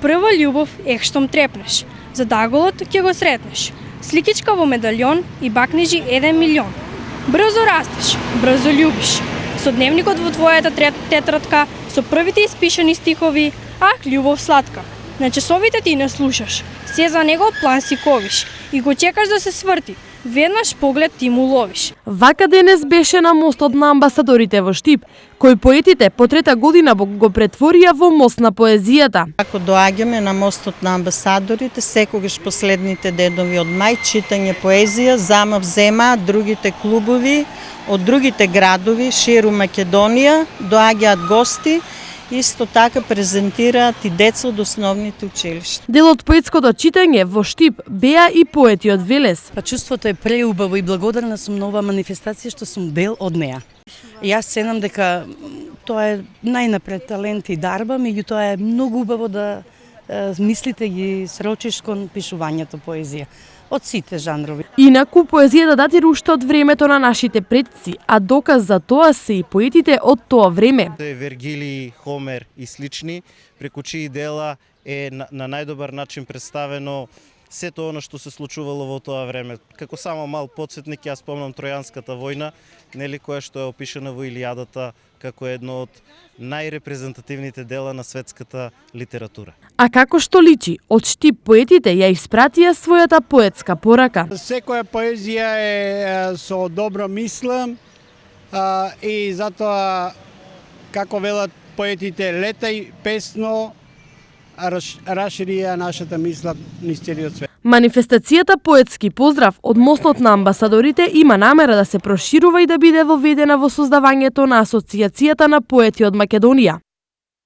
прва љубов штом трепнеш, за даголот ќе го сретнеш. Сликичка во медальон и бакнежи 1 милион. Брзо растеш, брзо љубиш. Со дневникот во твојата тетрадка, со првите испишани стихови, ах, љубов сладка. На часовите ти не слушаш, се за него план си ковиш и го чекаш да се сврти. Веднаш поглед ти му ловиш. Вака денес беше на мостот на амбасадорите во Штип, кој поетите по трета година го претворија во мост на поезијата. Ако доаѓаме на мостот на амбасадорите, секогаш последните денови од мај читање поезија, замав земаат другите клубови од другите градови ширу Македонија, доаѓаат гости. Исто така презентираат и деца од основните училишта. Дел од поетското читање во Штип беа и поети од Велес. Чувството е преубаво и благодарна сум на оваа манифестација што сум дел од неа. Јас ценам дека тоа е најнапред талент и дарба, меѓутоа е многу убаво да мислите ги срочиш кон пишувањето поезија. Од сите жанрови. Инаку, поезијата датира уште од времето на нашите предци, а доказ за тоа се и поетите од тоа време. Вергилий, Хомер и слични, преку чии дела е на најдобар начин представено сето она што се случувало во тоа време. Како само мал подсетник, јас спомнам Тројанската војна, нели, која што е опишана во Илијадата како едно од најрепрезентативните дела на светската литература. А како што личи, од Штип поетите ја испратија својата поетска порака. Секоја поезија е со добро мисла и затоа, како велат поетите, летај песно, расширија нашата мисла низ целиот свет. Манифестацијата Поетски поздрав од мостот на амбасадорите има намера да се проширува и да биде воведена во создавањето на Асоцијацијата на поети од Македонија.